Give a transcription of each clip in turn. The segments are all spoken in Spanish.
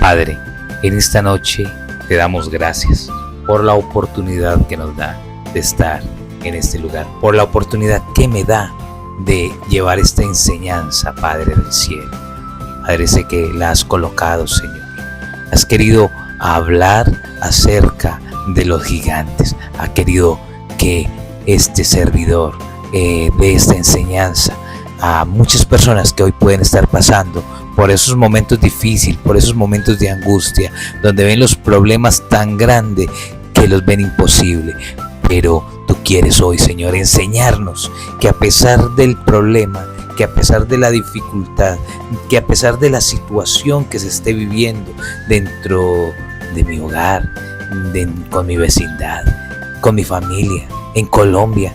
Padre, en esta noche te damos gracias por la oportunidad que nos da de estar en este lugar, por la oportunidad que me da de llevar esta enseñanza, Padre del cielo. Padre, sé que la has colocado, Señor. Has querido hablar acerca de los gigantes. Has querido que este servidor de esta enseñanza a muchas personas que hoy pueden estar pasando por esos momentos difíciles, por esos momentos de angustia, donde ven los problemas tan grandes que los ven imposible. Pero tú quieres hoy, Señor, enseñarnos que a pesar del problema, que a pesar de la dificultad, que a pesar de la situación que se esté viviendo dentro de mi hogar, con mi vecindad, con mi familia, en Colombia,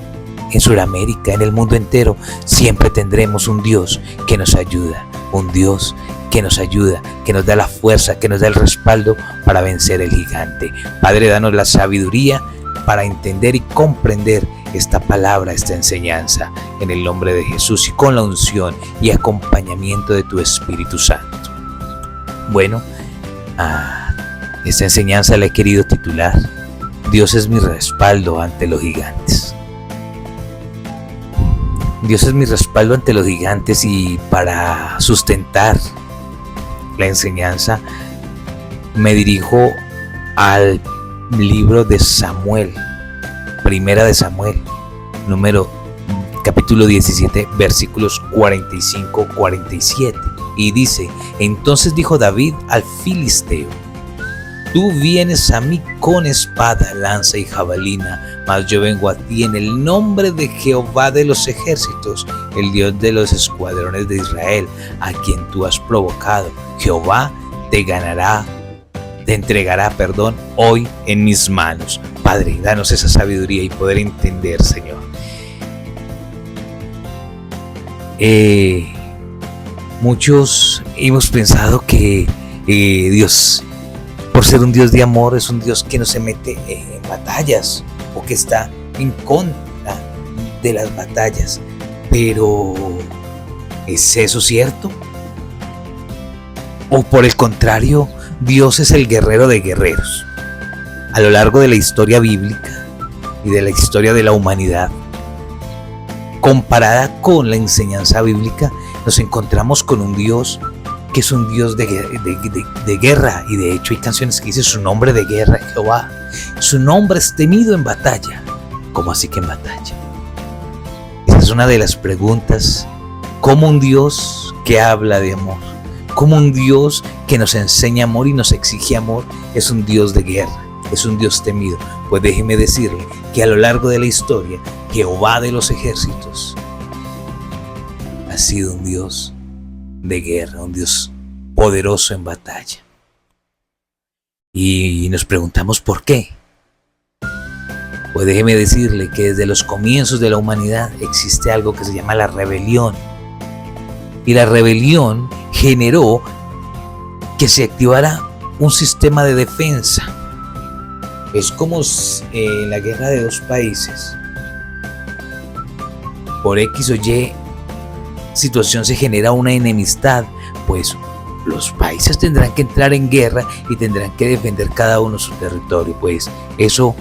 en Sudamérica, en el mundo entero, siempre tendremos un Dios que nos ayuda, un Dios que nos ayuda, que nos da la fuerza, que nos da el respaldo para vencer el gigante. Padre, danos la sabiduría para entender y comprender esta palabra, esta enseñanza, en el nombre de Jesús y con la unción y acompañamiento de tu Espíritu Santo. Bueno, esta enseñanza la he querido titular: Dios es mi respaldo ante los gigantes. Dios es mi respaldo ante los gigantes, y para sustentar la enseñanza me dirijo al libro de Samuel, Primera de Samuel, capítulo 17, versículos 45-47, y dice: Entonces dijo David al filisteo: Tú vienes a mí con espada, lanza y jabalina, mas yo vengo a ti en el nombre de Jehová de los ejércitos, el Dios de los escuadrones de Israel, a quien tú has provocado. Jehová te entregará hoy en mis manos. Padre, danos esa sabiduría y poder entender, Señor. Muchos hemos pensado que Dios, por ser un Dios de amor, es un Dios que no se mete en batallas o que está en contra de las batallas. Pero ¿es eso cierto? ¿O por el contrario, Dios es el guerrero de guerreros? A lo largo de la historia bíblica y de la historia de la humanidad, comparada con la enseñanza bíblica, nos encontramos con un Dios que es un Dios de guerra, y de hecho hay canciones que dicen: su nombre de guerra es Jehová, su nombre es temido en batalla. ¿Cómo así que en batalla? Esa es una de las preguntas. ¿Cómo un Dios que habla de amor, como un Dios que nos enseña amor y nos exige amor, es un Dios de guerra, es un Dios temido? Pues déjeme decirle que a lo largo de la historia, Jehová de los ejércitos ha sido un Dios de guerra, un Dios poderoso en batalla. Y nos preguntamos ¿por qué? Pues déjeme decirle que desde los comienzos de la humanidad existe algo que se llama la rebelión. Y la rebelión generó que se activara un sistema de defensa. Es como en la guerra de dos países. Por X o Y situación se genera una enemistad, pues los países tendrán que entrar en guerra y tendrán que defender cada uno su territorio. Pues eso,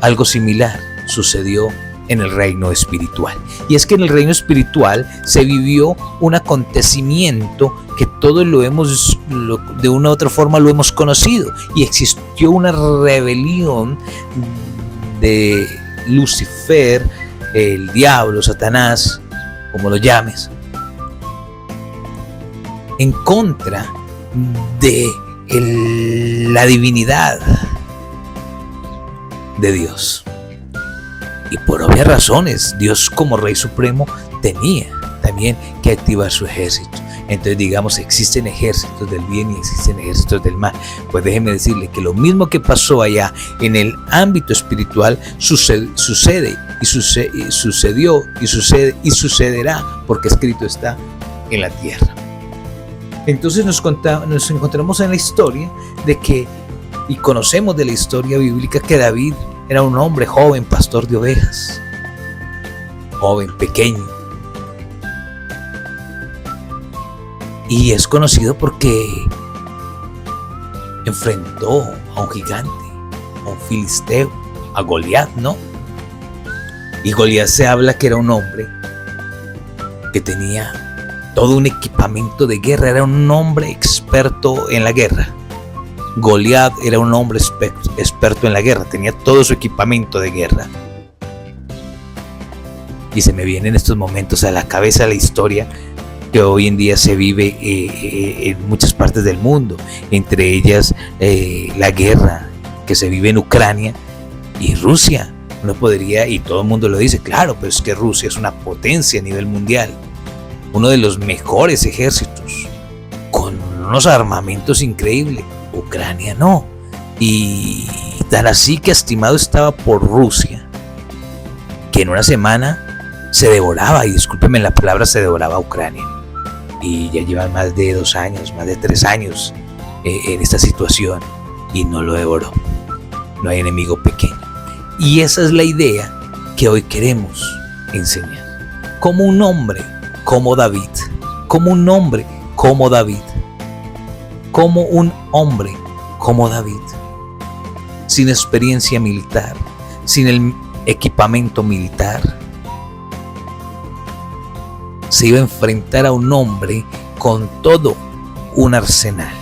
algo similar sucedió en el reino espiritual. Y es que en el reino espiritual se vivió un acontecimiento que todos de una u otra forma lo hemos conocido, y existió una rebelión de Lucifer, el diablo, Satanás, como lo llames, en contra de la divinidad de Dios. Y por obvias razones, Dios como Rey Supremo tenía también que activar su ejército. Entonces, digamos, existen ejércitos del bien y existen ejércitos del mal. Pues déjeme decirle que lo mismo que pasó allá en el ámbito espiritual sucede y sucedió y sucede y sucederá, porque escrito está en la tierra. Entonces nos encontramos en la historia de que, y conocemos de la historia bíblica, que David era un hombre joven, pastor de ovejas, joven, pequeño. Y es conocido porque enfrentó a un gigante, a un filisteo, a Goliat, ¿no? Y Goliat se habla que era un hombre que tenía todo un equipamiento de guerra, era un hombre experto en la guerra. Goliat era un hombre experto en la guerra, tenía todo su equipamiento de guerra. Y se me viene en estos momentos a la cabeza la historia que hoy en día se vive en muchas partes del mundo, entre ellas la guerra que se vive en Ucrania y Rusia. Uno podría, y todo el mundo lo dice, claro, pero es que Rusia es una potencia a nivel mundial, uno de los mejores ejércitos, con unos armamentos increíbles. Ucrania no. Y tan así que estimado estaba por Rusia, que en una semana se devoraba, y discúlpenme la palabra, se devoraba a Ucrania. Y ya llevan más de 2 años, más de 3 años en esta situación, y no lo devoró. No hay enemigo pequeño. Y esa es la idea que hoy queremos enseñar. Como un hombre como David, como un hombre como David, como un hombre como David, sin experiencia militar, sin el equipamiento militar, se iba a enfrentar a un hombre con todo un arsenal,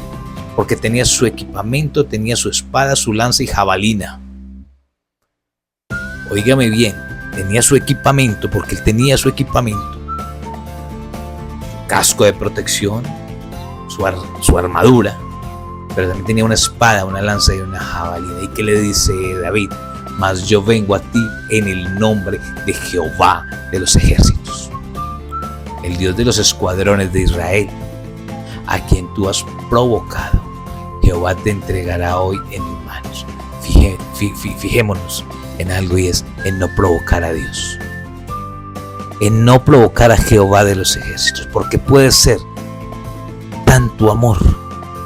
porque tenía su equipamiento, tenía su espada, su lanza y jabalina. Óigame bien, tenía su equipamiento, porque él tenía su equipamiento, casco de protección, su armadura, pero también tenía una espada, una lanza y una jabalina. ¿Y qué le dice David? Mas yo vengo a ti en el nombre de Jehová de los ejércitos, el Dios de los escuadrones de Israel, a quien tú has provocado. Jehová te entregará hoy en mis manos. Fijémonos en algo, y es en no provocar a Dios, en no provocar a Jehová de los ejércitos, porque puede ser tanto amor,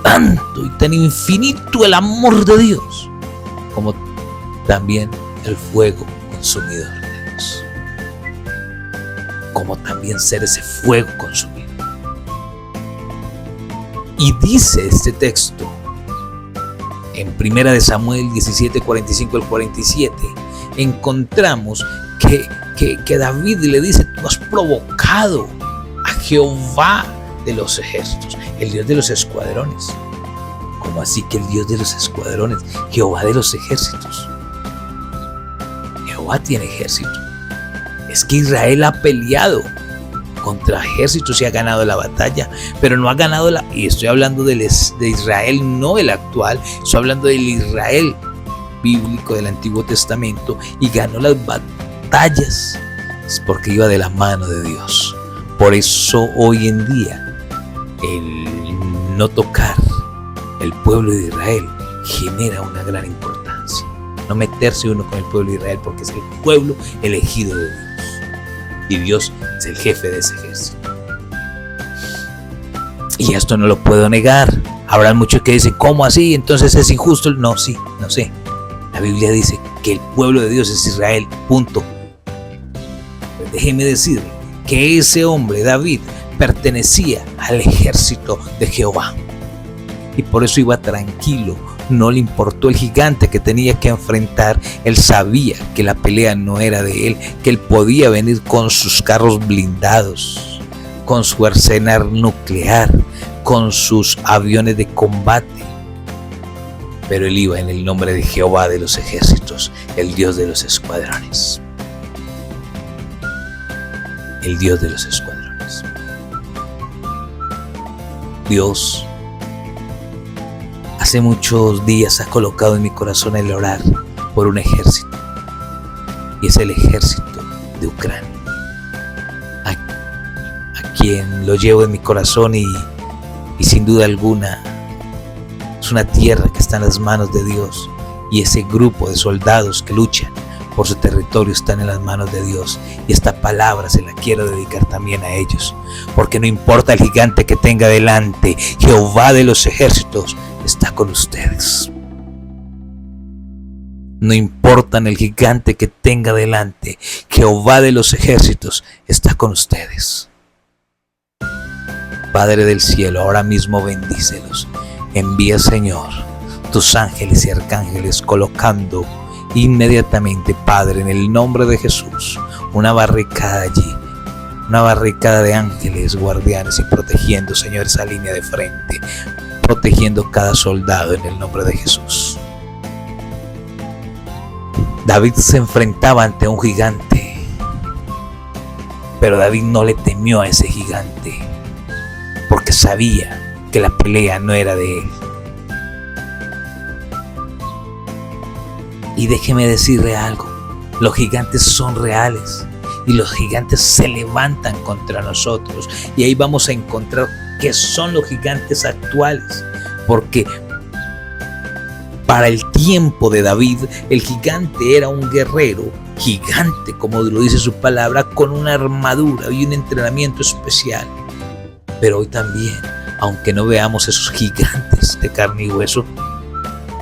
tanto y tan infinito el amor de Dios, como también el fuego consumidor de Dios, como también ser ese fuego consumidor. Y dice este texto en 1 Samuel 17, 45 al 47, encontramos que David le dice: tú has provocado a Jehová de los ejércitos, el Dios de los escuadrones. ¿Cómo así que el Dios de los escuadrones? Jehová de los ejércitos. Jehová tiene ejército. Es que Israel ha peleado contra ejércitos y ha ganado la batalla, pero no ha ganado y estoy hablando de Israel, no el actual, estoy hablando del Israel bíblico del Antiguo Testamento, y ganó las batallas es porque iba de la mano de Dios. Por eso hoy en día el no tocar el pueblo de Israel genera una gran importancia. No meterse uno con el pueblo de Israel, porque es el pueblo elegido de Dios, y Dios es el jefe de ese ejército. Y esto no lo puedo negar. Habrán muchos que dicen: ¿cómo así? Entonces es injusto. No, sí, no sé. La Biblia dice que el pueblo de Dios es Israel, punto. Pues déjeme decirle que ese hombre, David, pertenecía al ejército de Jehová, y por eso iba tranquilo. No le importó el gigante que tenía que enfrentar. Él sabía que la pelea no era de él, que él podía venir con sus carros blindados, con su arsenal nuclear, con sus aviones de combate, pero él iba en el nombre de Jehová de los ejércitos, el Dios de los escuadrones, el Dios de los escuadrones. Dios hace muchos días ha colocado en mi corazón el orar por un ejército, y es el ejército de Ucrania, a quien lo llevo en mi corazón, y sin duda alguna es una tierra que está en las manos de Dios, y ese grupo de soldados que luchan por su territorio están en las manos de Dios, y esta palabra se la quiero dedicar también a ellos, porque no importa el gigante que tenga delante, Jehová de los ejércitos está con ustedes. No importa el gigante que tenga delante, Jehová de los ejércitos está con ustedes. Padre del cielo, ahora mismo bendícelos. Envía, Señor, tus ángeles y arcángeles, colocando inmediatamente, Padre, en el nombre de Jesús, una barricada allí, una barricada de ángeles guardianes y protegiendo, Señor, esa línea de frente, protegiendo cada soldado en el nombre de Jesús. David se enfrentaba ante un gigante, pero David no le temió a ese gigante, porque sabía que la pelea no era de él. Y déjeme decirle algo, los gigantes son reales y los gigantes se levantan contra nosotros, y ahí vamos a encontrar qué son los gigantes actuales, porque para el tiempo de David, el gigante era un guerrero gigante, como lo dice su palabra, con una armadura y un entrenamiento especial. Pero hoy también, aunque no veamos esos gigantes de carne y hueso,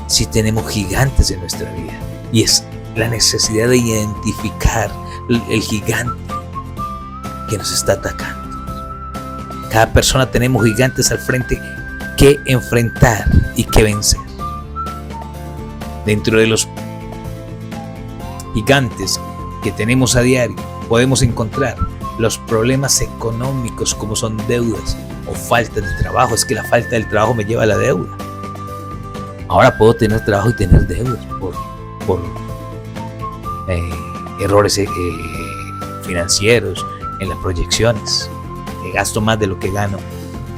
sí tenemos gigantes en nuestra vida. Y es la necesidad de identificar el gigante que nos está atacando. Cada persona tenemos gigantes al frente que enfrentar y que vencer. Dentro de los gigantes que tenemos a diario, podemos encontrar los problemas económicos, como son deudas o falta de trabajo. Es que la falta del trabajo me lleva a la deuda. Ahora puedo tener trabajo y tener deudas por errores financieros en las proyecciones. Gasto más de lo que gano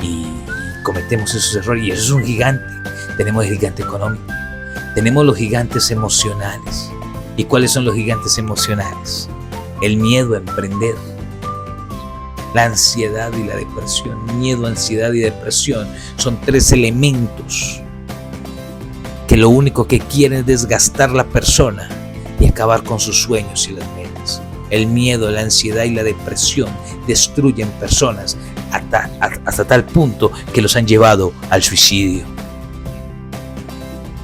y cometemos esos errores, y eso es un gigante. Tenemos el gigante económico, tenemos los gigantes emocionales. ¿Y cuáles son los gigantes emocionales? El miedo a emprender, la ansiedad y la depresión. Miedo, ansiedad y depresión son tres elementos que lo único que quieren es desgastar la persona y acabar con sus sueños y las metas. El miedo, la ansiedad y la depresión destruyen personas hasta tal punto que los han llevado al suicidio.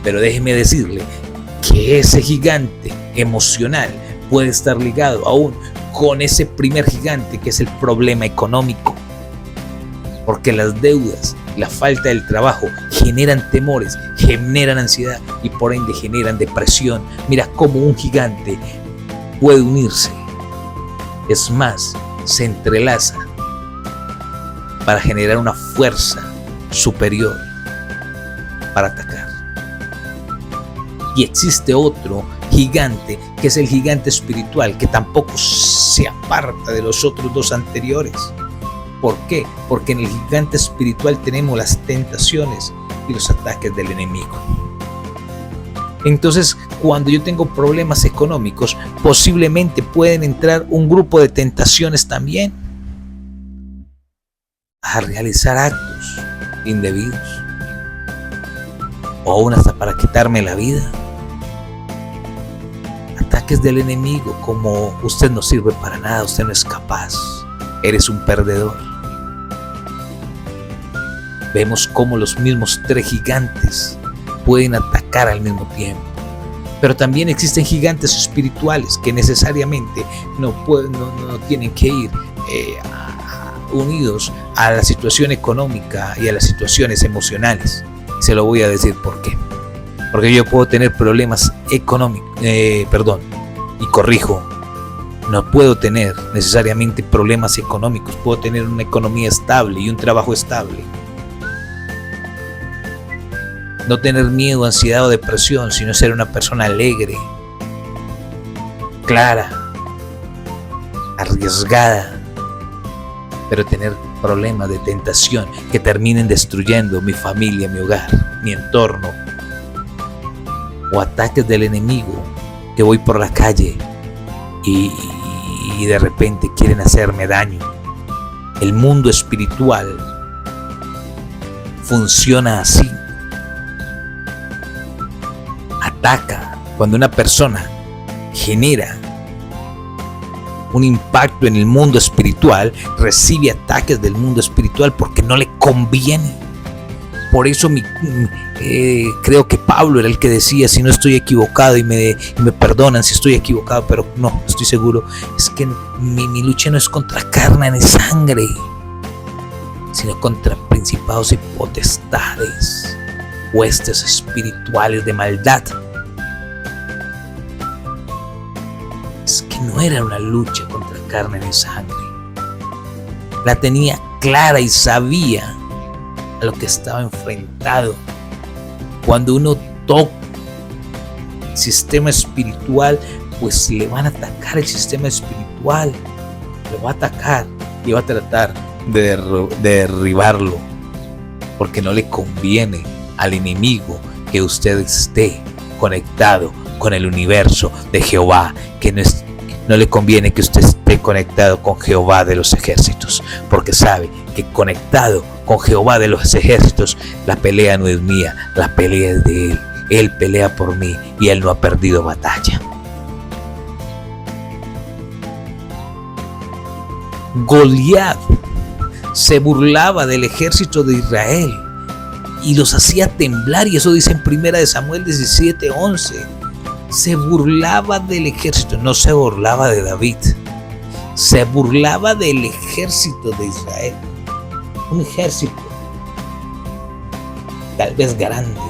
Pero déjeme decirle que ese gigante emocional puede estar ligado aún con ese primer gigante, que es el problema económico, porque las deudas, la falta del trabajo generan temores, generan ansiedad y por ende generan depresión. Mira cómo un gigante puede unirse, es más, se entrelaza para generar una fuerza superior para atacar. Y existe otro gigante, que es el gigante espiritual, que tampoco se aparta de los otros dos anteriores. ¿Por qué? Porque en el gigante espiritual tenemos las tentaciones y los ataques del enemigo. Entonces, cuando yo tengo problemas económicos, posiblemente pueden entrar un grupo de tentaciones también a realizar actos indebidos, o aún hasta para quitarme la vida. Ataques del enemigo como: usted no sirve para nada, usted no es capaz, eres un perdedor. Vemos cómo los mismos tres gigantes pueden atacar al mismo tiempo. Pero también existen gigantes espirituales que necesariamente no tienen que ir unidos a la situación económica y a las situaciones emocionales. Se lo voy a decir por qué. Porque yo puedo tener problemas económicos, y corrijo, no puedo tener necesariamente problemas económicos, puedo tener una economía estable y un trabajo estable. No tener miedo, ansiedad o depresión, sino ser una persona alegre, clara, arriesgada, pero tener problemas de tentación que terminen destruyendo mi familia, mi hogar, mi entorno, o ataques del enemigo, que voy por la calle y de repente quieren hacerme daño. El mundo espiritual funciona así. Ataca cuando una persona genera un impacto en el mundo espiritual, recibe ataques del mundo espiritual porque no le conviene. Por eso creo que Pablo era el que decía, si no estoy equivocado, y me perdonan si estoy equivocado, pero no, estoy seguro, es que mi lucha no es contra carne ni sangre, sino contra principados y potestades. huestes espirituales de maldad. Es que no era una lucha contra carne ni sangre. La tenía clara y sabía a lo que estaba enfrentado. Cuando uno toca el sistema espiritual, pues le van a atacar el sistema espiritual. Lo va a atacar y va a tratar de derribarlo, porque no le conviene al enemigo que usted esté conectado con el universo de Jehová, que no le conviene que usted esté conectado con Jehová de los ejércitos, porque sabe que conectado con Jehová de los ejércitos, la pelea no es mía, la pelea es de Él. Él pelea por mí y Él no ha perdido batalla. Goliat se burlaba del ejército de Israel y los hacía temblar, y eso dice en 1 Samuel 17:11. Se burlaba del ejército, no se burlaba de David, se burlaba del ejército de Israel. Un ejército tal vez grande,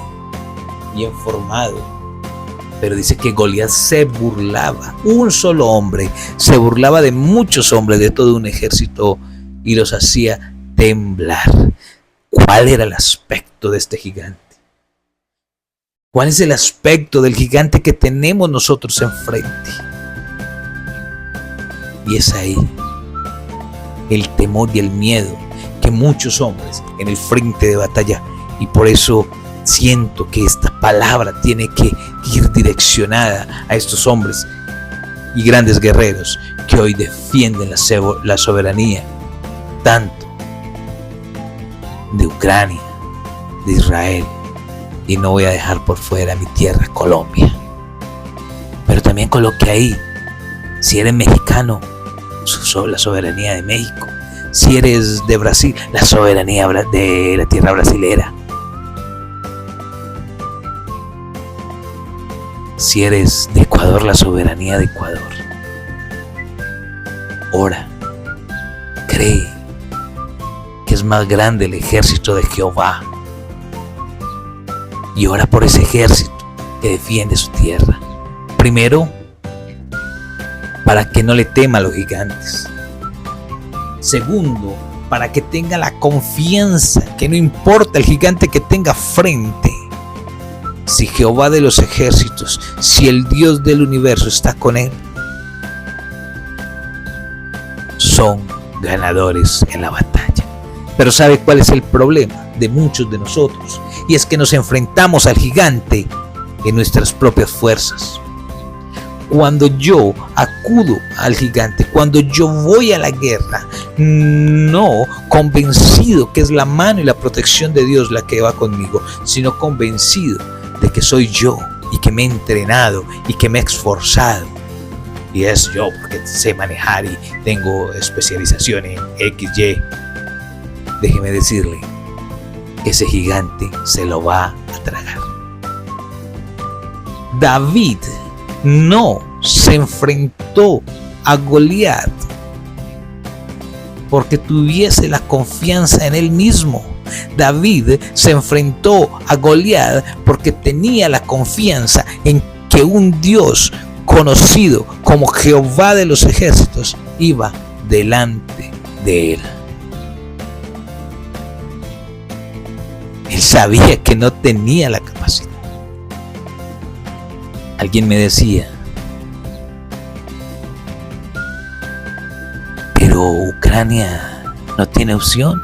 bien formado, pero dice que Goliat se burlaba, un solo hombre se burlaba de muchos hombres, de todo un ejército, y los hacía temblar. ¿Cuál era el aspecto de este gigante? ¿Cuál es el aspecto del gigante que tenemos nosotros enfrente? Y es ahí el temor y el miedo que muchos hombres en el frente de batalla, y por eso siento que esta palabra tiene que ir direccionada a estos hombres y grandes guerreros que hoy defienden la soberanía tanto de Ucrania, de Israel, y no voy a dejar por fuera mi tierra, Colombia. Pero también coloqué ahí, si eres mexicano, la soberanía de México. Si eres de Brasil, la soberanía de la tierra brasilera. Si eres de Ecuador, la soberanía de Ecuador. Ora, cree que es más grande el ejército de Jehová, y ora por ese ejército que defiende su tierra. Primero, para que no le tema a los gigantes. Segundo, para que tenga la confianza que no importa el gigante que tenga frente, si Jehová de los ejércitos, si el Dios del universo está con él, son ganadores en la batalla. Pero ¿sabe cuál es el problema de muchos de nosotros? Y es que nos enfrentamos al gigante en nuestras propias fuerzas. Cuando yo acudo al gigante, cuando yo voy a la guerra, no convencido que es la mano y la protección de Dios la que va conmigo, sino convencido de que soy yo y que me he entrenado y que me he esforzado. Y es yo porque sé manejar y tengo especialización en XY. Déjeme decirle que ese gigante se lo va a tragar. David no se enfrentó a Goliat porque tuviese la confianza en él mismo. David se enfrentó a Goliat porque tenía la confianza en que un Dios conocido como Jehová de los ejércitos iba delante de él. Él sabía que no tenía la capacidad. Alguien me decía, pero Ucrania no tiene opción.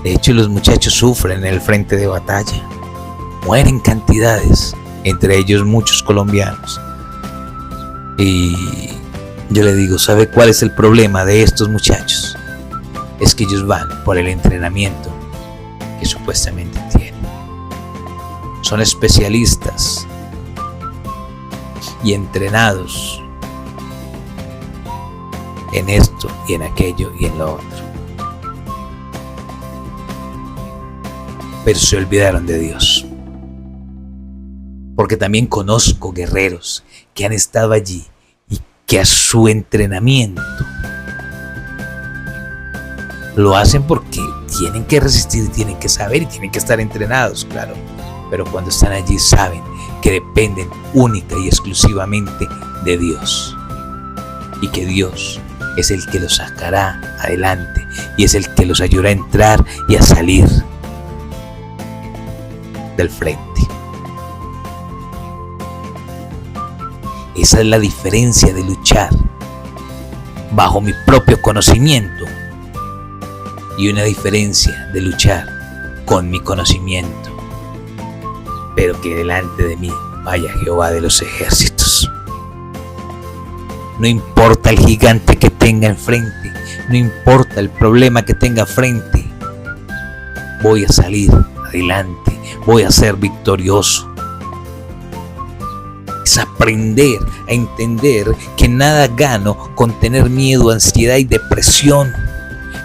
De hecho, los muchachos sufren en el frente de batalla. Mueren cantidades, entre ellos muchos colombianos. Y yo le digo, ¿sabe cuál es el problema de estos muchachos? Es que ellos van por el entrenamiento que supuestamente tienen. Son especialistas y entrenados en esto y en aquello y en lo otro. Pero se olvidaron de Dios. Porque también conozco guerreros que han estado allí y que a su entrenamiento Lo hacen porque tienen que resistir, tienen que saber y tienen que estar entrenados, claro. Pero cuando están allí saben que dependen única y exclusivamente de Dios. Y que Dios es el que los sacará adelante y es el que los ayudará a entrar y a salir del frente. Esa es la diferencia de luchar bajo mi propio conocimiento y una diferencia de luchar con mi conocimiento, pero que delante de mí vaya Jehová de los ejércitos. No importa el gigante que tenga enfrente, no importa el problema que tenga enfrente, voy a salir adelante, voy a ser victorioso. Es aprender a entender que nada gano con tener miedo, ansiedad y depresión.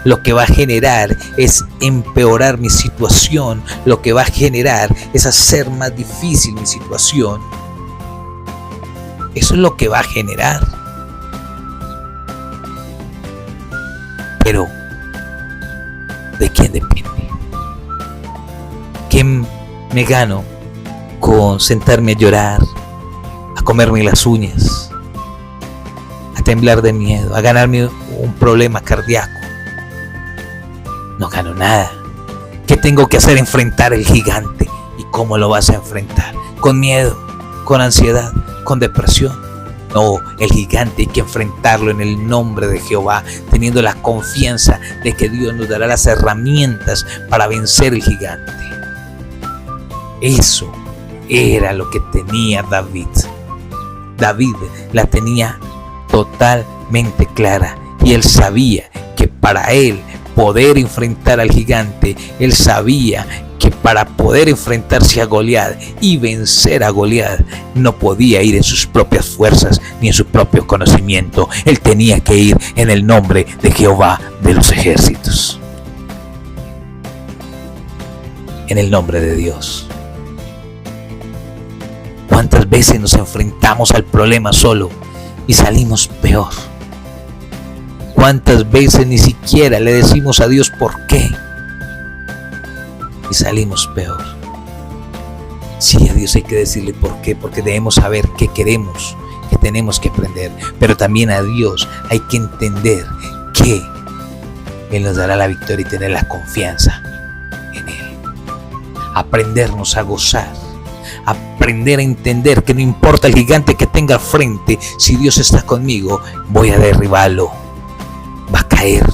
Lo que va a generar es empeorar mi situación, lo que va a generar es hacer más difícil mi situación. Eso es lo que va a generar. Pero, ¿de quién depende? ¿Qué me gano con sentarme a llorar, a comerme las uñas, a temblar de miedo, a ganarme un problema cardíaco? No gano nada. ¿Qué tengo que hacer? Enfrentar el gigante. ¿Y cómo lo vas a enfrentar? ¿Con miedo? ¿Con ansiedad? ¿Con depresión? No, el gigante hay que enfrentarlo en el nombre de Jehová, teniendo la confianza de que Dios nos dará las herramientas para vencer el gigante. Eso era lo que tenía David. David la tenía totalmente clara y él sabía que para él poder enfrentar al gigante, él sabía que para poder enfrentarse a Goliat y vencer a Goliat no podía ir en sus propias fuerzas ni en su propio conocimiento. Él tenía que ir en el nombre de Jehová de los ejércitos, en el nombre de Dios. ¿Cuántas veces nos enfrentamos al problema solo y salimos peor? ¿Cuántas veces ni siquiera le decimos a Dios por qué y salimos peor? Sí, a Dios hay que decirle por qué, porque debemos saber qué queremos, qué tenemos que aprender. Pero también a Dios hay que entender que Él nos dará la victoria y tener la confianza en Él. Aprendernos a gozar, aprender a entender que no importa el gigante que tenga al frente, si Dios está conmigo, voy a derribarlo. Va a caer.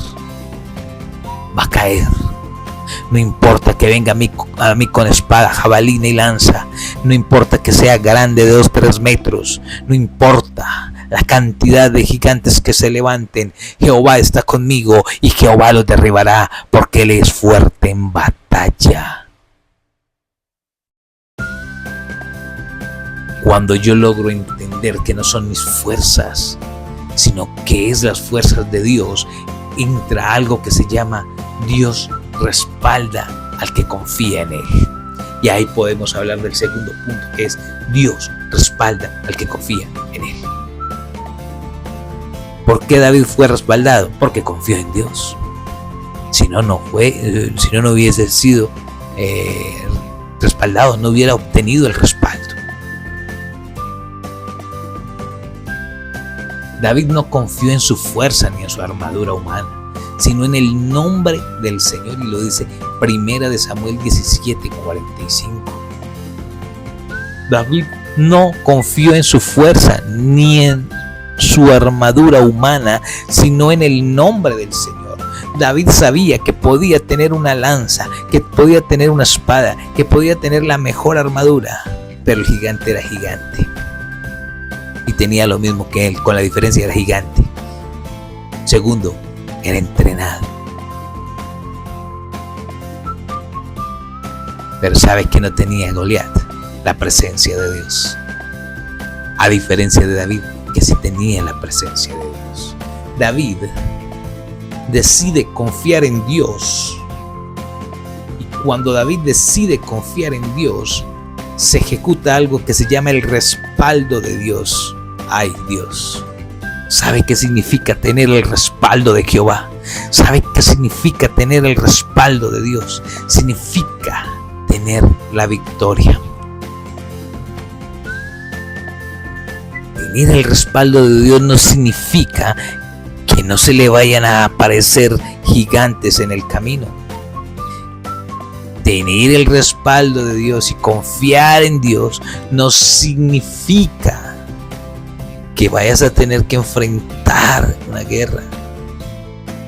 No importa que venga a mí con espada, jabalina y lanza. No importa que sea grande de 2-3 metros. No importa la cantidad de gigantes que se levanten. Jehová está conmigo y Jehová los derribará porque Él es fuerte en batalla. Cuando yo logro entender que no son mis fuerzas, sino que es las fuerzas de Dios, entra algo que se llama Dios respalda al que confía en Él. Y ahí podemos hablar del segundo punto, que es Dios respalda al que confía en Él. ¿Por qué David fue respaldado? Porque confió en Dios. Si no, no hubiese sido respaldado, no hubiera obtenido el respaldo. David no confió en su fuerza ni en su armadura humana, sino en el nombre del Señor, y lo dice 1 Samuel 17:45. David no confió en su fuerza ni en su armadura humana, sino en el nombre del Señor. David sabía que podía tener una lanza, que podía tener una espada, que podía tener la mejor armadura, pero el gigante era gigante. Y tenía lo mismo que él, con la diferencia era gigante. Segundo, era entrenado. Pero ¿sabes qué no tenía Goliat? La presencia de Dios. A diferencia de David, que sí tenía la presencia de Dios. David decide confiar en Dios. Y cuando David decide confiar en Dios, se ejecuta algo que se llama el respaldo de Dios. Ay, Dios. ¿Sabe qué significa tener el respaldo de Jehová? ¿Sabe qué significa tener el respaldo de Dios? Significa tener la victoria. Tener el respaldo de Dios no significa que no se le vayan a aparecer gigantes en el camino. Tener el respaldo de Dios y confiar en Dios no significa que vayas a tener que enfrentar una guerra.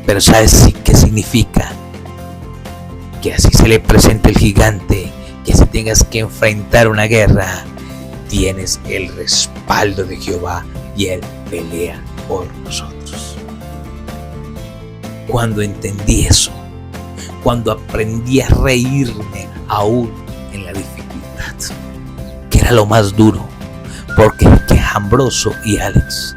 Pero ¿sabes qué significa? Que así se le presente el gigante, que si tengas que enfrentar una guerra, tienes el respaldo de Jehová y Él pelea por nosotros. Cuando entendí eso, cuando aprendí a reírme aún en la dificultad, que era lo más duro, porque quejambroso y Alex.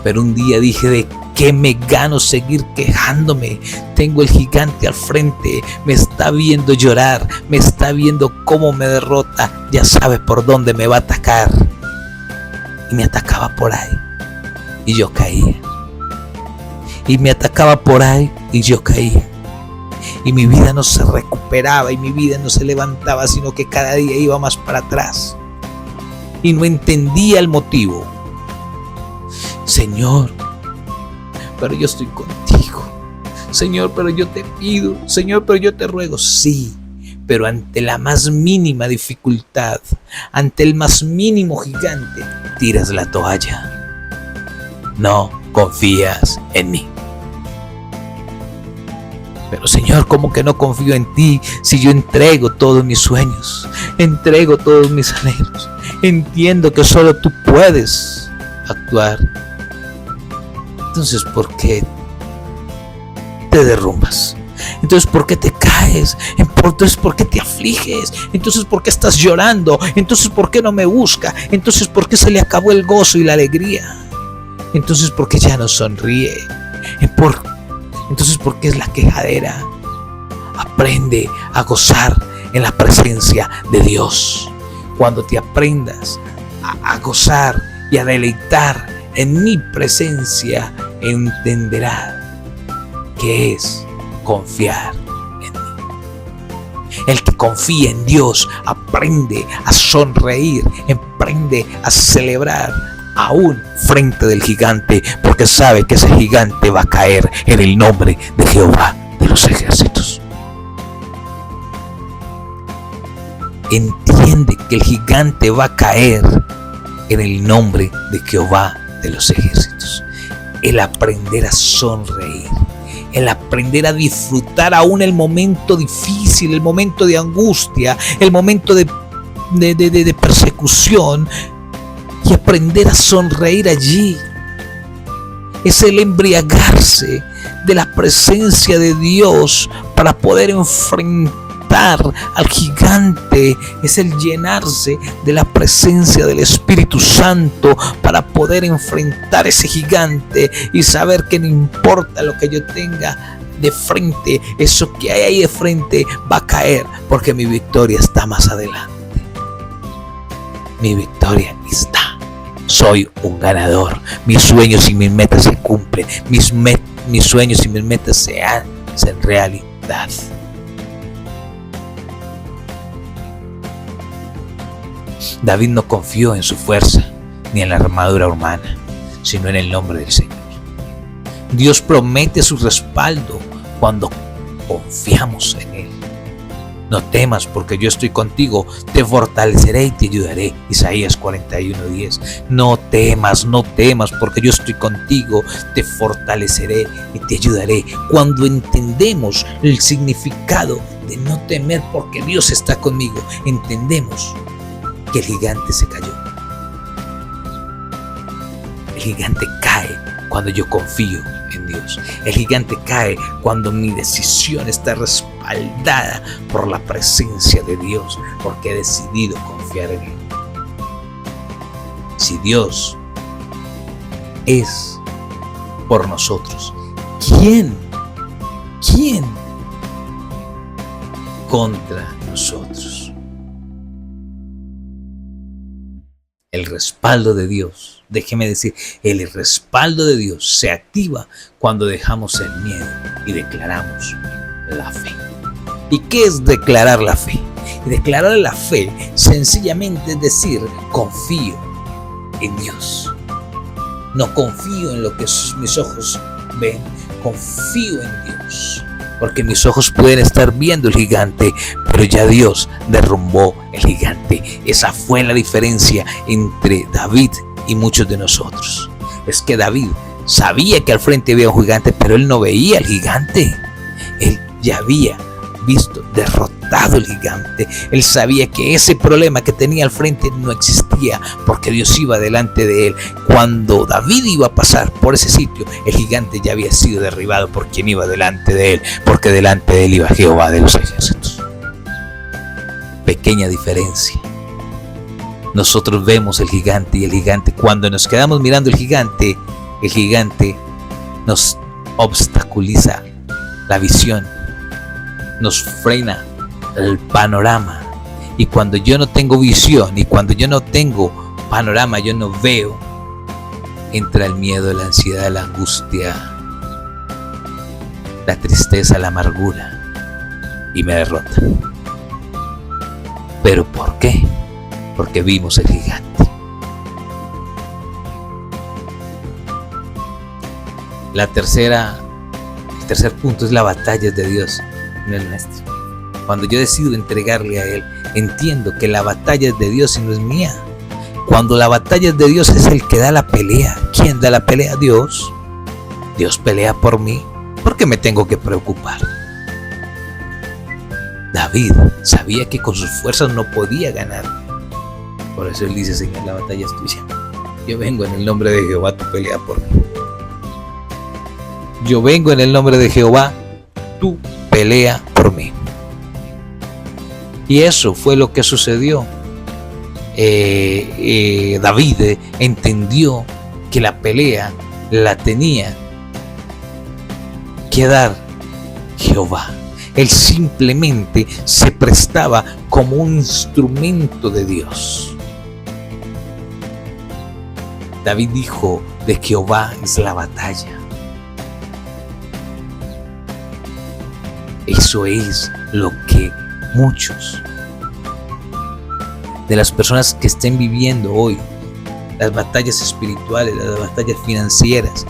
Pero un día dije, ¿de qué me gano seguir quejándome? Tengo el gigante al frente, me está viendo llorar, me está viendo cómo me derrota, ya sabe por dónde me va a atacar. Y me atacaba por ahí y yo caía. Y me atacaba por ahí y yo caía. Y mi vida no se recuperaba y mi vida no se levantaba, sino que cada día iba más para atrás. Y no entendía el motivo. Señor, pero yo estoy contigo. Señor, pero yo te pido. Señor, pero yo te ruego. Sí, pero ante la más mínima dificultad, ante el más mínimo gigante, tiras la toalla. No confías en mí. Pero Señor, ¿cómo que no confío en ti si yo entrego todos mis sueños? Entrego todos mis anhelos. Entiendo que solo tú puedes actuar. Entonces, ¿por qué te derrumbas? Entonces, ¿por qué te caes? Entonces, ¿por qué te afliges? Entonces, ¿por qué estás llorando? Entonces, ¿por qué no me busca? Entonces, ¿por qué se le acabó el gozo y la alegría? Entonces, ¿por qué ya no sonríe? Entonces, ¿por qué es la quejadera? Aprende a gozar en la presencia de Dios. Cuando te aprendas a gozar y a deleitar en mi presencia, entenderás que es confiar en mí. El que confía en Dios aprende a sonreír, aprende a celebrar aún frente del gigante, porque sabe que ese gigante va a caer en el nombre de Jehová de los ejércitos. Entiende que el gigante va a caer en el nombre de Jehová de los ejércitos. El aprender a sonreír, el aprender a disfrutar aún el momento difícil, el momento de angustia, el momento de persecución, y aprender a sonreír allí. Es el embriagarse de la presencia de Dios para poder enfrentar al gigante. Es el llenarse de la presencia del Espíritu Santo para poder enfrentar ese gigante y saber que no importa lo que yo tenga de frente, eso que hay ahí de frente va a caer, porque mi victoria está más adelante. Mi victoria está. Soy un ganador. Mis sueños y mis metas se cumplen. Mis sueños y mis metas se hacen realidad. David no confió en su fuerza ni en la armadura humana, sino en el nombre del Señor. Dios promete su respaldo cuando confiamos en Él. No temas, porque yo estoy contigo, te fortaleceré y te ayudaré. Isaías 41:10. No temas, porque yo estoy contigo, te fortaleceré y te ayudaré. Cuando entendemos el significado de no temer porque Dios está conmigo, entendemos que el gigante se cayó. El gigante cae cuando yo confío en Dios. El gigante cae cuando mi decisión está respaldada por la presencia de Dios, porque he decidido confiar en Él. Si Dios es por nosotros, ¿quién contra nosotros? El respaldo de Dios, déjeme decir, el respaldo de Dios se activa cuando dejamos el miedo y declaramos la fe. ¿Y qué es declarar la fe? Declarar la fe sencillamente es decir, confío en Dios. No confío en lo que mis ojos ven, confío en Dios. Porque mis ojos pueden estar viendo el gigante, pero ya Dios derrumbó el gigante. Esa fue la diferencia entre David y muchos de nosotros. Es que David sabía que al frente había un gigante, pero él no veía al gigante. Él ya había visto derrotado el gigante. Él sabía que ese problema que tenía al frente no existía, porque Dios iba delante de él. Cuando David iba a pasar por ese sitio, el gigante ya había sido derribado por quien iba delante de él, porque delante de él iba Jehová de los ejércitos. Pequeña diferencia. Nosotros vemos el gigante, y el gigante, cuando nos quedamos mirando el gigante nos obstaculiza la visión, nos frena el panorama. Y cuando yo no tengo visión y cuando yo no tengo panorama, yo no veo, entra el miedo, la ansiedad, la angustia, la tristeza, la amargura, y me derrota. ¿Pero por qué? Porque vimos el gigante. El tercer punto es la batalla de Dios, no es nuestro. Cuando yo decido entregarle a Él, entiendo que la batalla es de Dios y no es mía. Cuando la batalla es de Dios, es el que da la pelea. ¿Quién da la pelea? Dios. Dios pelea por mí. ¿Por qué me tengo que preocupar? David sabía que con sus fuerzas no podía ganar. Por eso él dice: Señor, la batalla es tuya. Yo vengo en el nombre de Jehová, tú pelea por mí. Yo vengo en el nombre de Jehová, tú pelea por mí. Y eso fue lo que sucedió. David entendió que la pelea la tenía que dar Jehová. Él simplemente se prestaba como un instrumento de Dios. David dijo: de Jehová es la batalla. Eso es lo que muchos de las personas que estén viviendo hoy las batallas espirituales, las batallas financieras,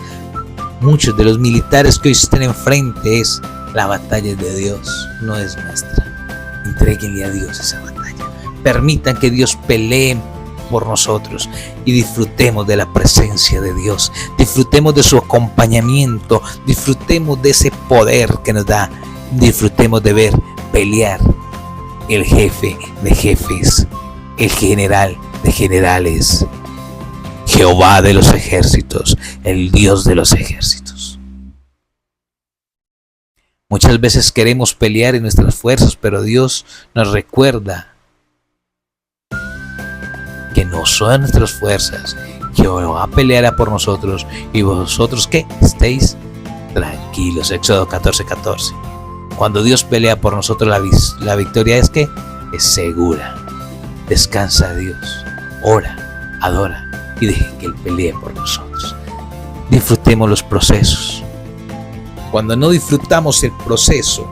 muchos de los militares que hoy estén enfrente, es la batalla de Dios, no es nuestra. Entréguenle a Dios esa batalla. Permitan que Dios pelee por nosotros y disfrutemos de la presencia de Dios, disfrutemos de su acompañamiento, disfrutemos de ese poder que nos da, disfrutemos de ver pelear el jefe de jefes, el general de generales, Jehová de los ejércitos, el Dios de los ejércitos. Muchas veces queremos pelear en nuestras fuerzas, pero Dios nos recuerda que no son nuestras fuerzas. Jehová peleará por nosotros y vosotros ¿qué? Estéis tranquilos. Éxodo 14:14. Cuando Dios pelea por nosotros, la victoria es ¿qué? Es segura. Descansa de Dios, ora, adora y deje que Él pelee por nosotros. Disfrutemos los procesos. Cuando no disfrutamos el proceso,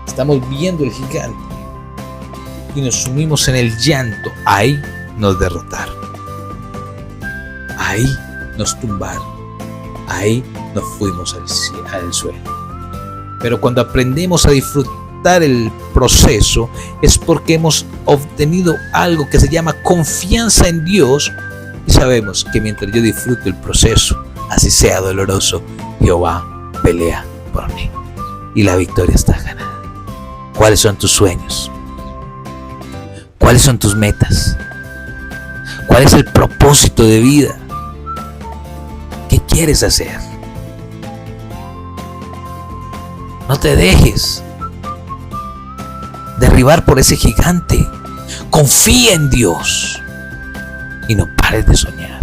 estamos viendo el gigante y nos sumimos en el llanto. Ahí nos derrotaron, ahí nos tumbaron, ahí nos fuimos al suelo. Pero cuando aprendemos a disfrutar el proceso, es porque hemos obtenido algo que se llama confianza en Dios, y sabemos que mientras yo disfruto el proceso, así sea doloroso, Jehová pelea por mí y la victoria está ganada. ¿Cuáles son tus sueños? ¿Cuáles son tus metas? ¿Cuál es el propósito de vida? ¿Qué quieres hacer? No te dejes derribar por ese gigante. Confía en Dios y no pares de soñar.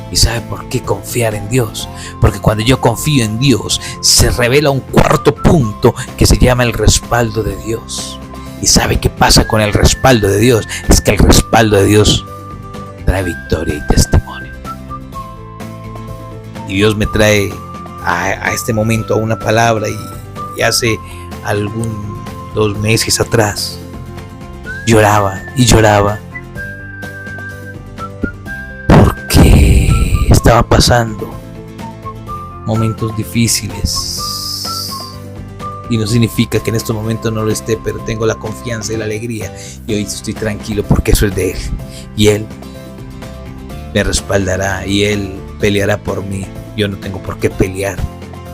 ¿Y sabe por qué confiar en Dios? Porque cuando yo confío en Dios, se revela un cuarto punto que se llama el respaldo de Dios. ¿Y sabe qué pasa con el respaldo de Dios? Es que el respaldo de Dios trae victoria y testimonio. Y Dios me trae a este momento a una palabra, y hace 2 meses atrás lloraba y lloraba porque estaba pasando momentos difíciles. Y no significa que en estos momentos no lo esté, pero tengo la confianza y la alegría, y hoy estoy tranquilo porque eso es de Él, y Él me respaldará y Él peleará por mí. Yo no tengo por qué pelear.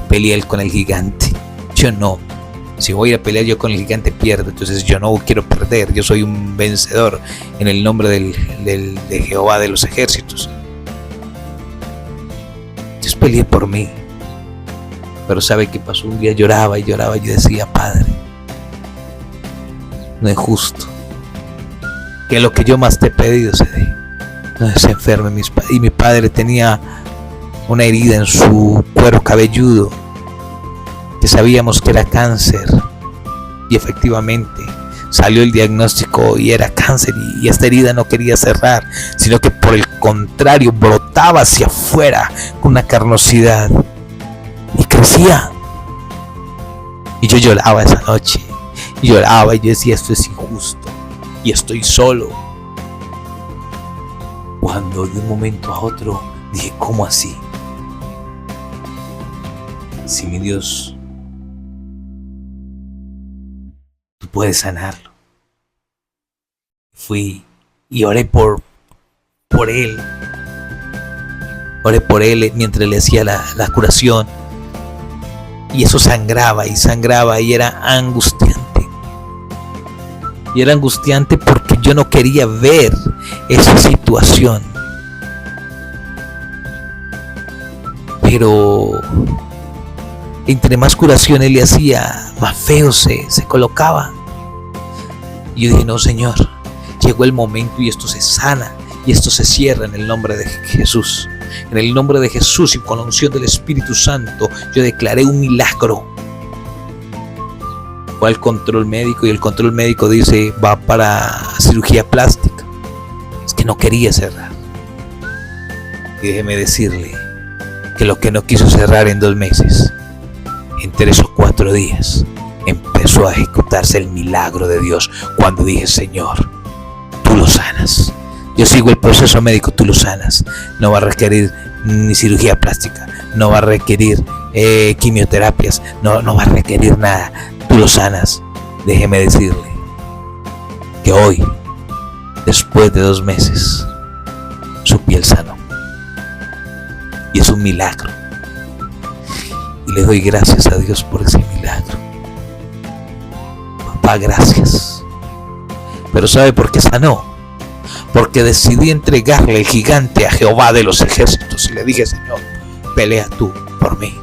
Pelea Él con el gigante, yo no. Si voy a pelear yo con el gigante, pierdo. Entonces yo no quiero perder. Yo soy un vencedor en el nombre de Jehová de los ejércitos. Dios pelea por mí. Pero ¿sabe qué pasó? Un día lloraba y lloraba y decía: Padre, no es justo que lo que yo más te he pedido se dé. No se enferme. Y mi padre tenía una herida en su cuero cabelludo que sabíamos que era cáncer, y efectivamente salió el diagnóstico y era cáncer, y esta herida no quería cerrar, sino que por el contrario brotaba hacia afuera con una carnosidad y crecía. Y yo lloraba esa noche, y lloraba, y yo decía: esto es injusto y estoy solo. Cuando de un momento a otro dije: ¿cómo así? Si mi Dios, tú puedes sanarlo. Fui y oré por él. Oré por él mientras le hacía la curación. Y eso sangraba y sangraba, y era angustiante. Y era angustiante porque yo no quería ver esa situación. Pero entre más curaciones le hacía, más feo se colocaba. Y yo dije: no, Señor, llegó el momento y esto se sana y esto se cierra en el nombre de Jesús. En el nombre de Jesús y con la unción del Espíritu Santo, yo declaré un milagro. Fue al control médico y el control médico dice: va para cirugía plástica. Es que no quería cerrar. Y déjeme decirle que lo que no quiso cerrar en 2 meses, en 3 o 4 días, empezó a ejecutarse el milagro de Dios. Cuando dije: Señor, tú lo sanas. Yo sigo el proceso médico, tú lo sanas. No va a requerir ni cirugía plástica, no va a requerir quimioterapias, no va a requerir nada. Tú lo sanas. Déjeme decirle que hoy, después de 2 meses, su piel sanó. Y es un milagro. Y le doy gracias a Dios por ese milagro. Papá, gracias. Pero ¿sabe por qué sanó? Porque decidí entregarle el gigante a Jehová de los ejércitos. Y le dije: Señor, pelea tú por mí.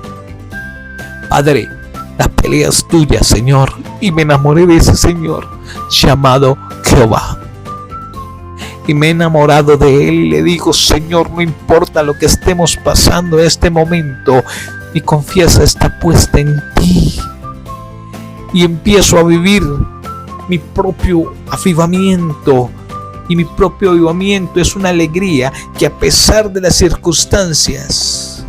Padre, la pelea es tuya, Señor. Y me enamoré de ese Señor llamado Jehová. Y me he enamorado de Él. Y le digo: Señor, no importa lo que estemos pasando en este momento, mi confianza está puesta en ti. Y empiezo a vivir mi propio avivamiento. Y mi propio avivamiento es una alegría que, a pesar de las circunstancias,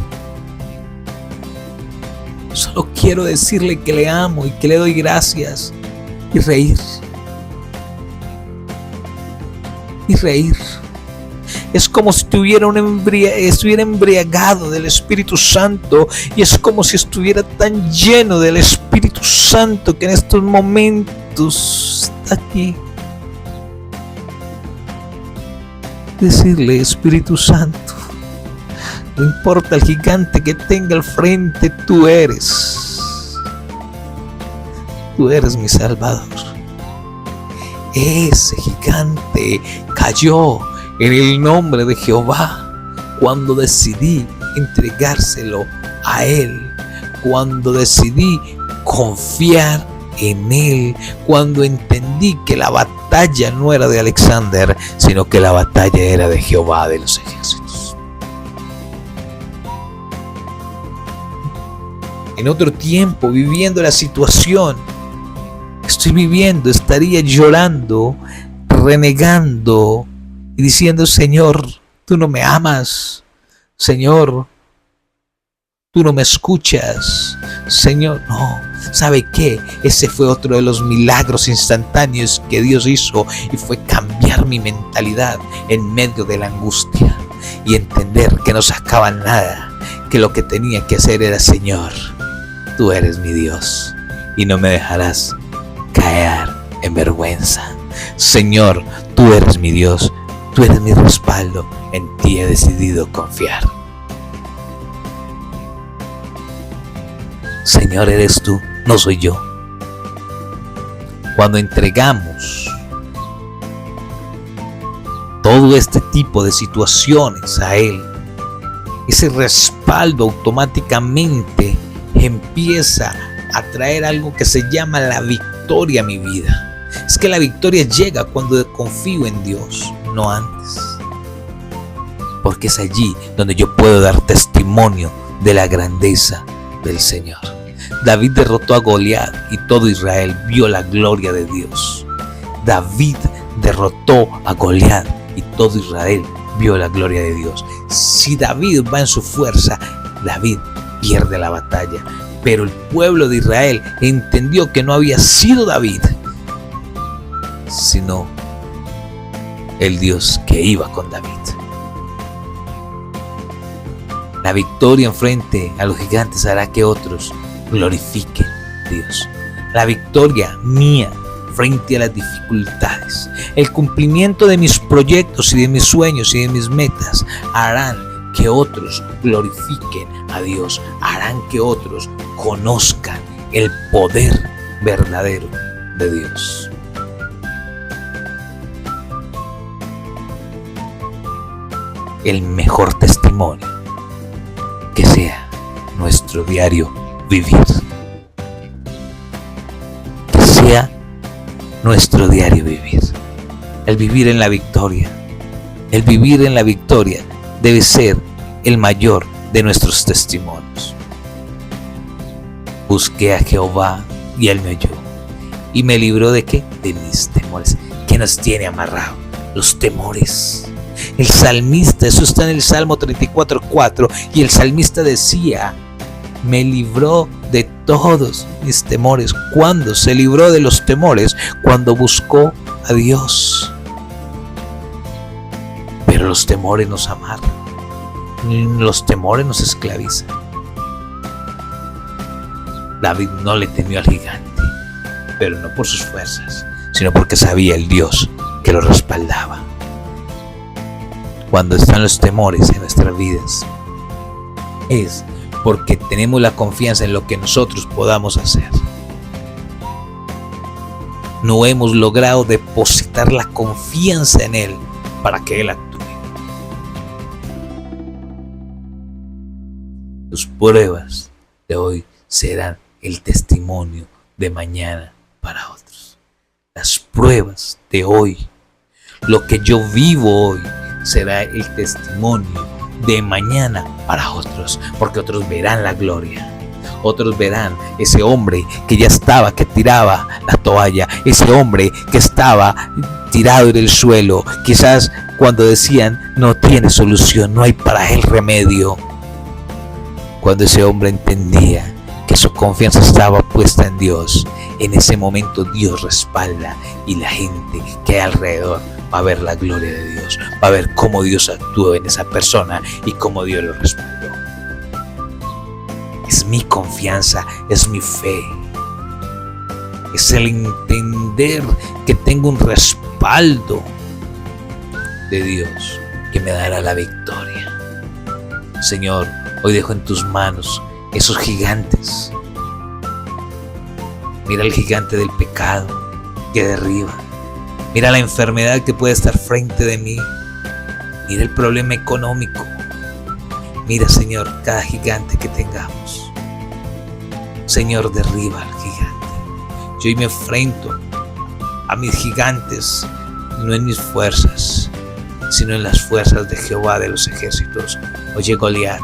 solo quiero decirle que le amo y que le doy gracias, y reír. Y reír. Es como si estuviera embriagado del Espíritu Santo, y es como si estuviera tan lleno del Espíritu Santo que en estos momentos está aquí. Decirle: Espíritu Santo, no importa el gigante que tenga al frente, tú eres mi Salvador. Ese gigante cayó en el nombre de Jehová cuando decidí entregárselo a Él, cuando decidí confiar en Él, cuando entendí que la batalla no era de Alexander, sino que la batalla era de Jehová de los ejércitos. En otro tiempo, viviendo la situación, estoy viviendo, estaría llorando, renegando y diciendo: Señor, tú no me amas. Señor, tú no me escuchas. Señor, no. ¿Sabe qué? Ese fue otro de los milagros instantáneos que Dios hizo, y fue cambiar mi mentalidad en medio de la angustia y entender que no sacaba nada, que lo que tenía que hacer era: Señor, tú eres mi Dios y no me dejarás caer en vergüenza. Señor, tú eres mi Dios, tú eres mi respaldo, en ti he decidido confiar. Señor, eres tú, no soy yo. Cuando entregamos todo este tipo de situaciones a Él, ese respaldo automáticamente empieza a traer algo que se llama la victoria a mi vida. Es que la victoria llega cuando confío en Dios, no antes. Porque es allí donde yo puedo dar testimonio de la grandeza del Señor. David derrotó a Goliat y todo Israel vio la gloria de Dios. David derrotó a Goliat y todo Israel vio la gloria de Dios. Si David va en su fuerza, David pierde la batalla. Pero el pueblo de Israel entendió que no había sido David, sino el Dios que iba con David. La victoria en frente a los gigantes hará que otros glorifiquen a Dios. La victoria mía frente a las dificultades, el cumplimiento de mis proyectos y de mis sueños y de mis metas harán que otros glorifiquen a Dios, harán que otros conozcan el poder verdadero de Dios. El mejor testimonio que sea nuestro diario vivir. Que sea nuestro diario vivir. El vivir en la victoria. El vivir en la victoria debe ser el mayor de nuestros testimonios. Busqué a Jehová y Él me oyó y me libró ¿de qué? De mis temores. ¿Qué nos tiene amarrado? Los temores. El salmista, eso está en el Salmo 34:4, y el salmista decía: me libró de todos mis temores. ¿Cuándo se libró de los temores? Cuando buscó a Dios. Pero los temores nos amarran, los temores nos esclavizan. David no le temió al gigante, pero no por sus fuerzas, sino porque sabía el Dios que lo respaldaba. Cuando están los temores en nuestras vidas, es porque tenemos la confianza en lo que nosotros podamos hacer. No hemos logrado depositar la confianza en Él para que Él actúe. Tus pruebas de hoy serán el testimonio de mañana para otros. Las pruebas de hoy, lo que yo vivo hoy, será el testimonio de mañana para otros, porque otros verán la gloria. Otros verán ese hombre que ya estaba, que tiraba la toalla, ese hombre que estaba tirado en el suelo, quizás cuando decían: no tiene solución, no hay para él remedio. Cuando ese hombre entendía que su confianza estaba puesta en Dios, en ese momento Dios respalda, y la gente que hay alrededor va a ver la gloria de Dios, va a ver cómo Dios actuó en esa persona y cómo Dios lo respaldó. Es mi confianza, es mi fe, es el entender que tengo un respaldo de Dios que me dará la victoria. Señor, hoy dejo en tus manos esos gigantes. Mira el gigante del pecado que derriba. Mira la enfermedad que puede estar frente de mí. Mira el problema económico. Mira, Señor, cada gigante que tengamos. Señor, derriba al gigante. Yo hoy me enfrento a mis gigantes, no en mis fuerzas, sino en las fuerzas de Jehová de los ejércitos. Oye, Goliat,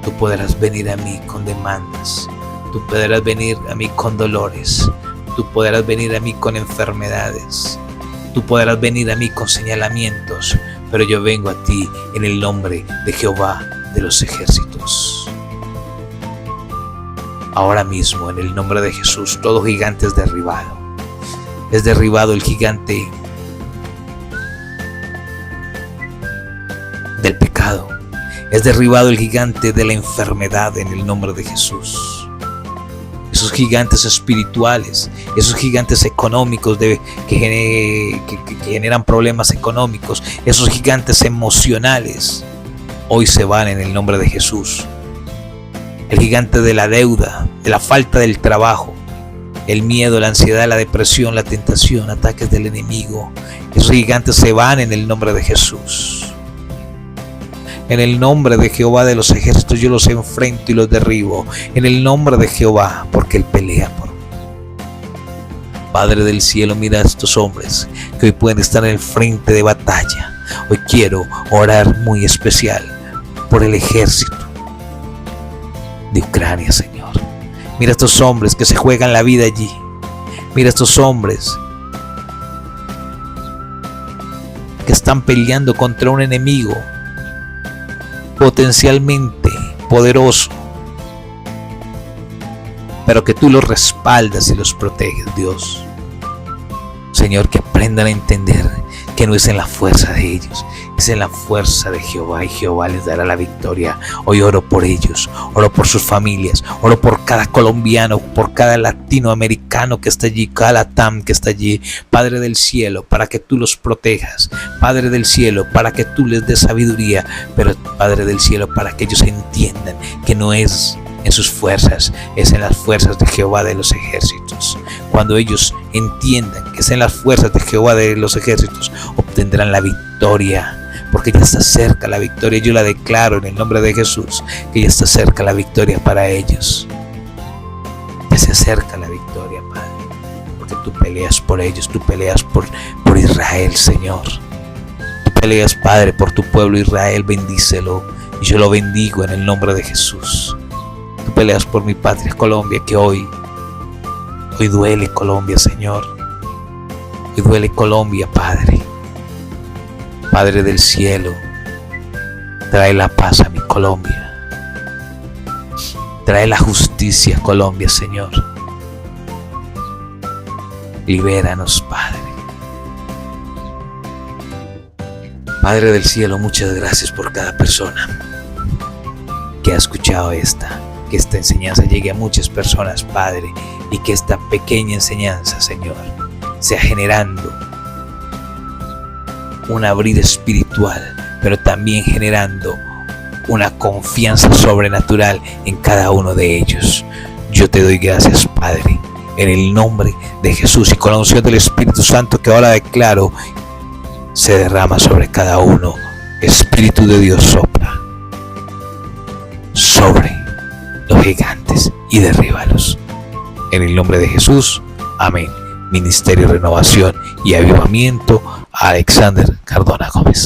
tú podrás venir a mí con demandas. Tú podrás venir a mí con dolores. Tú podrás venir a mí con enfermedades. Tú podrás venir a mí con señalamientos. Pero yo vengo a ti en el nombre de Jehová de los ejércitos. Ahora mismo, en el nombre de Jesús, todo gigante es derribado. Es derribado el gigante del pecado. Es derribado el gigante de la enfermedad en el nombre de Jesús. Esos gigantes espirituales, esos gigantes económicos que generan problemas económicos, esos gigantes emocionales, hoy se van en el nombre de Jesús. El gigante de la deuda, de la falta del trabajo, el miedo, la ansiedad, la depresión, la tentación, ataques del enemigo, esos gigantes se van en el nombre de Jesús. En el nombre de Jehová de los ejércitos yo los enfrento y los derribo. En el nombre de Jehová, porque Él pelea por mí. Padre del cielo, mira a estos hombres que hoy pueden estar en el frente de batalla. Hoy quiero orar muy especial por el ejército de Ucrania, Señor. Mira a estos hombres que se juegan la vida allí. Mira a estos hombres que están peleando contra un enemigo potencialmente poderoso, pero que tú los respaldas y los proteges, Dios. Señor, que aprendan a entender que no es en la fuerza de ellos, es en la fuerza de Jehová, y Jehová les dará la victoria. Hoy oro por ellos, oro por sus familias, oro por cada colombiano, por cada latinoamericano que está allí, cada latam que está allí. Padre del cielo, para que tú los protejas. Padre del cielo, para que tú les des sabiduría. Pero Padre del cielo, para que ellos entiendan que no es en sus fuerzas, es en las fuerzas de Jehová de los ejércitos. Cuando ellos entiendan que es en las fuerzas de Jehová de los ejércitos, obtendrán la victoria, porque ya está cerca la victoria. Yo la declaro en el nombre de Jesús, que ya está cerca la victoria para ellos. Ya se acerca la victoria, Padre, porque tú peleas por ellos, tú peleas por Israel, Señor. Tú peleas, Padre, por tu pueblo Israel, bendícelo, y yo lo bendigo en el nombre de Jesús. Tú peleas por mi patria Colombia, que hoy duele Colombia, Señor. Hoy duele Colombia, Padre. Padre del cielo, trae la paz a mi Colombia. Trae la justicia a Colombia, Señor. Libéranos, Padre. Padre del cielo, muchas gracias por cada persona que ha escuchado que esta enseñanza llegue a muchas personas, Padre, y que esta pequeña enseñanza, Señor, sea generando un abrir espiritual, pero también generando una confianza sobrenatural en cada uno de ellos. Yo te doy gracias, Padre, en el nombre de Jesús, y con la unción del Espíritu Santo que ahora declaro se derrama sobre cada uno. Espíritu de Dios, sopla sobre los gigantes y derríbalos. En el nombre de Jesús, amén. Ministerio Renovación y Avivamiento, Alexander Cardona Gómez.